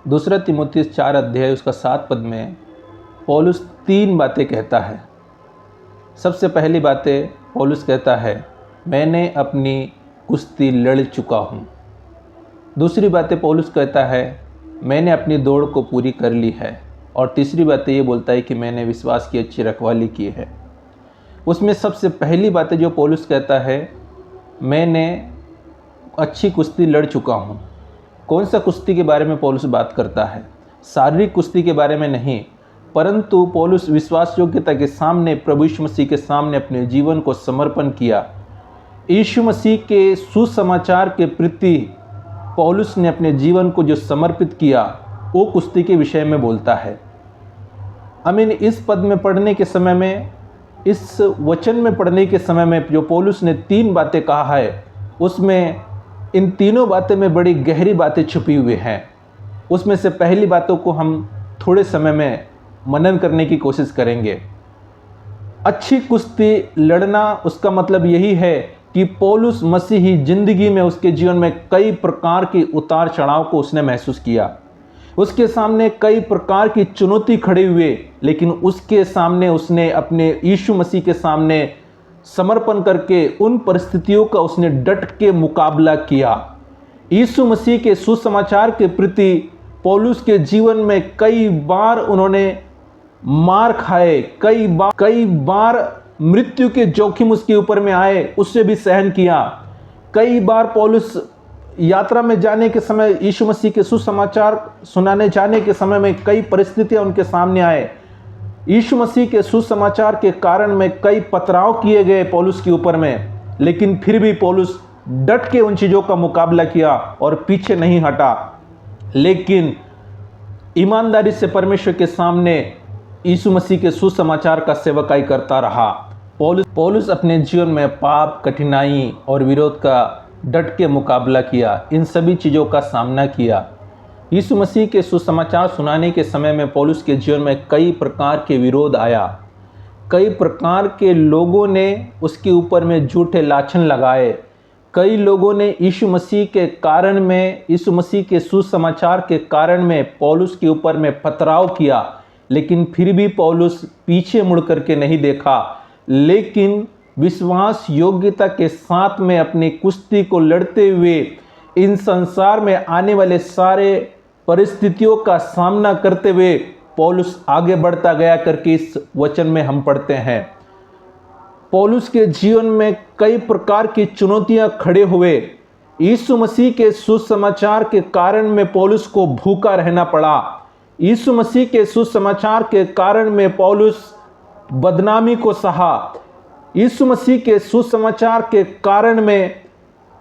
दूसरा तीमुथियुस 4 अध्याय उसका 7 पद में पौलुस 3 बातें कहता है। सबसे पहली बातें पौलुस कहता है, मैंने अपनी कुश्ती लड़ चुका हूँ। दूसरी बातें पौलुस कहता है, मैंने अपनी दौड़ को पूरी कर ली है। और तीसरी बातें ये बोलता है कि मैंने विश्वास की अच्छी रखवाली की है। उसमें सबसे पहली बातें जो पौलुस कहता है, मैंने अच्छी कुश्ती लड़ चुका हूँ। कौन सा कुश्ती के बारे में पौलुस बात करता है? शारीरिक कुश्ती के बारे में नहीं, परंतु पौलुस विश्वास योग्यता के सामने, प्रभु यीशु मसीह के सामने अपने जीवन को समर्पण किया। यीशु मसीह के सुसमाचार के प्रति पौलुस ने अपने जीवन को जो समर्पित किया, वो कुश्ती के विषय में बोलता है। इस पद में पढ़ने के समय में, इस वचन में पढ़ने के समय में जो पौलुस ने 3 बातें कहा है, उसमें इन तीनों बातें में बड़ी गहरी बातें छुपी हुई हैं। उसमें से पहली बातों को हम थोड़े समय में मनन करने की कोशिश करेंगे। अच्छी कुश्ती लड़ना, उसका मतलब यही है कि पौलुस मसीही जिंदगी में, उसके जीवन में कई प्रकार की उतार चढ़ाव को उसने महसूस किया। उसके सामने कई प्रकार की चुनौती खड़ी हुई, लेकिन उसके सामने उसने अपने यीशु मसीह के सामने समर्पण करके उन परिस्थितियों का उसने डट के मुकाबला किया। यीशु मसीह के सुसमाचार के प्रति पौलुस के जीवन में कई बार उन्होंने मार खाए, कई बार मृत्यु के जोखिम उसके ऊपर में आए, उससे भी सहन किया। कई बार पौलुस यात्रा में जाने के समय, यीशु मसीह के सुसमाचार सुनाने जाने के समय में कई परिस्थितियां उनके सामने आए। यीशु मसीह के सुसमाचार के कारण में कई पथराव किए गए पौलुस के ऊपर में, लेकिन फिर भी पौलुस डट के उन चीज़ों का मुकाबला किया और पीछे नहीं हटा, लेकिन ईमानदारी से परमेश्वर के सामने यीशु मसीह के सुसमाचार का सेवकाई करता रहा। पौलुस अपने जीवन में पाप, कठिनाई और विरोध का डट के मुकाबला किया, इन सभी चीज़ों का सामना किया। यीशु मसीह के सुसमाचार सुनाने के समय में पौलुस के जीवन में कई प्रकार के विरोध आया। कई प्रकार के लोगों ने उसके ऊपर में झूठे लाछन लगाए। कई लोगों ने यीशु मसीह के कारण में, यीशु मसीह के सुसमाचार के कारण में पौलुस के ऊपर में पथराव किया, लेकिन फिर भी पौलुस पीछे मुड़ करके नहीं देखा, लेकिन विश्वास योग्यता के साथ में अपनी कुश्ती को लड़ते हुए इन संसार में आने वाले सारे परिस्थितियों का सामना करते हुए पौलुस आगे बढ़ता गया करके इस वचन में हम पढ़ते हैं। पौलुस के जीवन में कई प्रकार की चुनौतियां खड़े हुए। यीशु मसीह के सुसमाचार के कारण में पौलुस को भूखा रहना पड़ा। यीशु मसीह के सुसमाचार के कारण में पौलुस बदनामी को सहा। यीशु मसीह के सुसमाचार के कारण में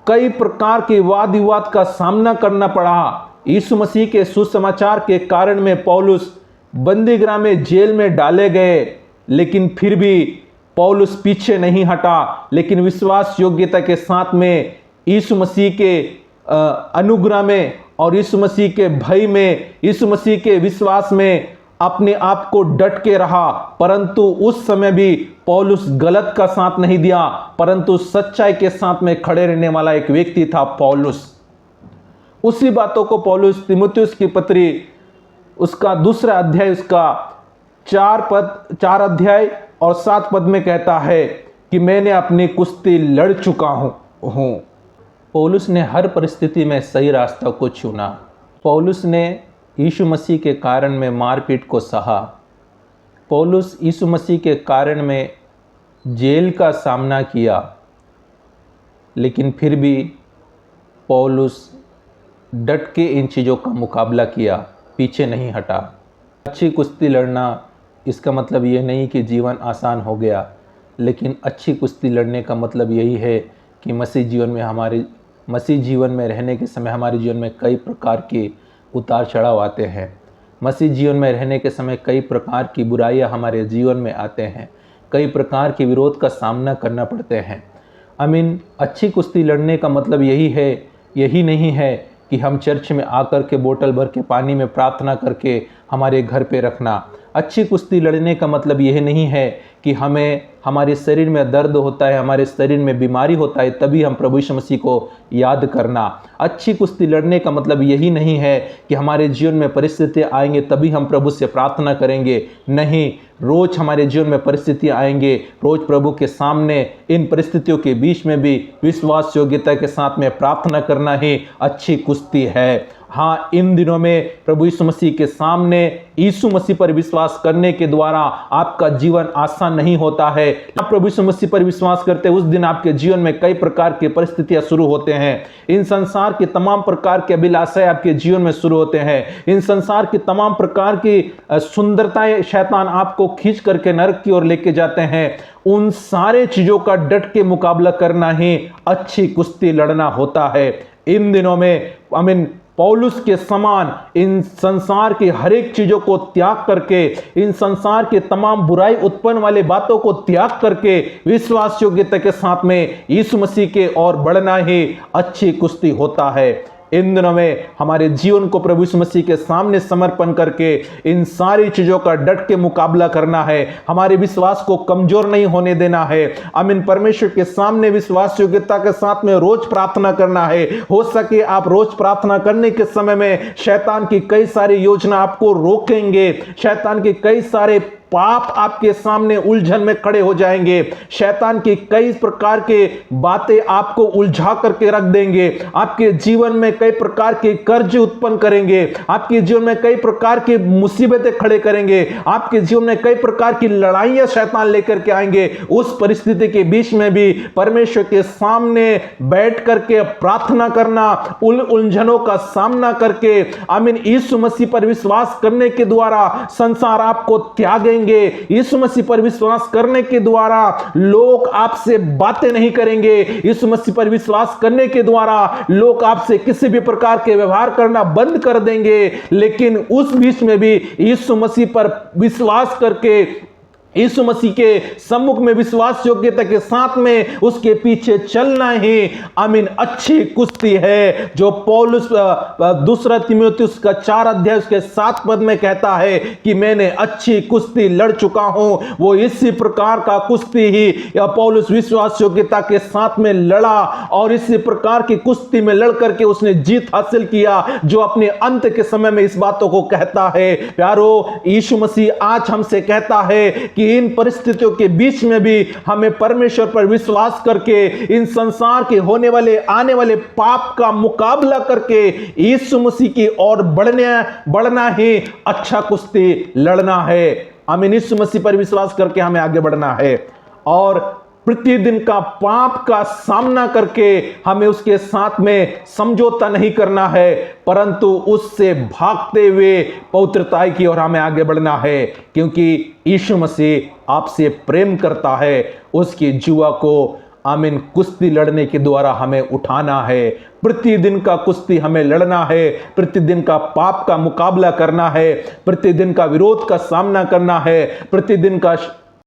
कई प्रकार के वाद विवाद का सामना करना पड़ा। यीशु मसीह के सुसमाचार के कारण में पौलुस बंदीगृह में, जेल में डाले गए, लेकिन फिर भी पौलुस पीछे नहीं हटा, लेकिन विश्वास योग्यता के साथ में यीशु मसीह के अनुग्रह में और यीशु मसीह के भय में, यीशु मसीह के विश्वास में अपने आप को डट के रहा। परंतु उस समय भी पौलुस गलत का साथ नहीं दिया, परंतु सच्चाई के साथ में खड़े रहने वाला एक व्यक्ति था पौलुस। उसी बातों को पौलुस तीमुथियुस की पत्री, उसका 2 अध्याय, उसका 4 अध्याय और 7 पद में कहता है कि मैंने अपनी कुश्ती लड़ चुका हूं। पौलुस ने हर परिस्थिति में सही रास्ता को चुना। पौलुस ने यीशु मसीह के कारण में मारपीट को सहा। पौलुस यीशु मसीह के कारण में जेल का सामना किया, लेकिन फिर भी पौलुस डट के इन चीज़ों का मुकाबला किया, पीछे नहीं हटा। अच्छी कुश्ती लड़ना, इसका मतलब ये नहीं कि जीवन आसान हो गया, लेकिन अच्छी कुश्ती लड़ने का मतलब यही है कि मसीह जीवन में रहने के समय हमारे जीवन में कई प्रकार के उतार चढ़ाव आते हैं। मसीह जीवन में रहने के समय कई प्रकार की बुराइयां हमारे जीवन में आते हैं, कई प्रकार के विरोध का सामना करना पड़ते हैं। अच्छी कुश्ती लड़ने का मतलब यही नहीं है कि हम चर्च में आकर के बोतल भर के पानी में प्रार्थना करके हमारे घर पे रखना। अच्छी कुश्ती लड़ने का मतलब यह नहीं है कि हमें हमारे शरीर में दर्द होता है, हमारे शरीर में बीमारी होता है तभी हम प्रभु यीशु मसीह को याद करना। अच्छी कुश्ती लड़ने का मतलब यही नहीं है कि हमारे जीवन में परिस्थितियाँ आएंगे तभी हम प्रभु से प्रार्थना करेंगे। नहीं, रोज हमारे जीवन में परिस्थितियाँ आएंगे, रोज प्रभु के सामने इन परिस्थितियों के बीच में भी विश्वास योग्यता के साथ में प्रार्थना करना ही अच्छी कुश्ती है। हाँ, इन दिनों में प्रभु यीशु मसीह के सामने यीशु मसीह पर विश्वास करने के द्वारा आपका जीवन आसान नहीं होता है। आप प्रभु यीशु मसीह पर विश्वास करते हैं उस दिन आपके जीवन में कई प्रकार की परिस्थितियां शुरू होते हैं। इन संसार के तमाम प्रकार के अभिलाषाएं आपके जीवन में शुरू होते हैं। इन संसार की तमाम प्रकार की सुंदरताएं शैतान आपको खींच करके नरक की ओर लेके जाते हैं। उन सारे चीजों का डट के मुकाबला करना ही अच्छी कुश्ती लड़ना होता है। इन दिनों में पौलुस के समान इन संसार की हर एक चीजों को त्याग करके, इन संसार के तमाम बुराई उत्पन्न वाले बातों को त्याग करके विश्वास योग्यता के साथ में यीशु मसीह के ओर बढ़ना ही अच्छी कुश्ती होता है। इन दिनों में हमारे जीवन को प्रभु यीशु मसीह के सामने समर्पण करके इन सारी चीजों का डट के मुकाबला करना है। हमारे विश्वास को कमजोर नहीं होने देना है। आमीन। परमेश्वर के सामने विश्वास योग्यता के साथ में रोज प्रार्थना करना है। हो सके आप रोज प्रार्थना करने के समय में शैतान की कई सारी योजना आपको रोकेंगे, शैतान के कई सारे पाप आपके सामने उलझन में खड़े हो जाएंगे, शैतान की कई प्रकार के बातें आपको उलझा करके रख देंगे, आपके जीवन में कई प्रकार के कर्ज उत्पन्न करेंगे, आपके जीवन में कई प्रकार की मुसीबतें खड़े करेंगे, आपके जीवन में कई प्रकार की लड़ाइयां शैतान लेकर के आएंगे। उस परिस्थिति के बीच में भी परमेश्वर के सामने बैठ करके प्रार्थना करना, उन उलझनों का सामना करके आमीन यीशु मसीह पर विश्वास करने के द्वारा संसार आपको त्यागेंगे। यीशु मसीह पर विश्वास करने के द्वारा लोग आपसे बातें नहीं करेंगे। यीशु मसीह पर विश्वास करने के द्वारा लोग आपसे किसी भी प्रकार के व्यवहार करना बंद कर देंगे। लेकिन उस बीच में भी यीशु मसीह पर विश्वास करके यीशु मसीह के सम्मुख में विश्वास योग्यता के साथ में उसके पीछे चलना ही आमीन अच्छी कुश्ती है। जो पौलुस दूसरा तीमुथियुस का 4 अध्याय उसके 7 पद में कहता है कि मैंने अच्छी कुश्ती लड़ चुका हूं, वो इसी प्रकार का कुश्ती ही पौलुस विश्वास योग्यता के साथ में लड़ा और इसी प्रकार की कुश्ती में लड़ करके उसने जीत हासिल किया, जो अपने अंत के समय में इस बातों को कहता है। प्यारो, यीशु मसीह आज हमसे कहता है कि इन परिस्थितियों के बीच में भी हमें परमेश्वर पर विश्वास करके इन संसार के होने वाले आने वाले पाप का मुकाबला करके यीशु मसीह की ओर बढ़ना ही अच्छा कुश्ती लड़ना है। आमीन। यीशु मसीह पर विश्वास करके हमें आगे बढ़ना है और प्रतिदिन का पाप का सामना करके हमें उसके साथ में समझौता नहीं करना है, परंतु उससे भागते हुए पवित्रता की ओर हमें आगे बढ़ना है। क्योंकि यीशु मसीह आपसे प्रेम करता है, उसकी जुआ को आमीन कुश्ती लड़ने के द्वारा हमें उठाना है। प्रतिदिन का कुश्ती हमें लड़ना है, प्रतिदिन का पाप का मुकाबला करना है, प्रतिदिन का विरोध का सामना करना है, प्रतिदिन का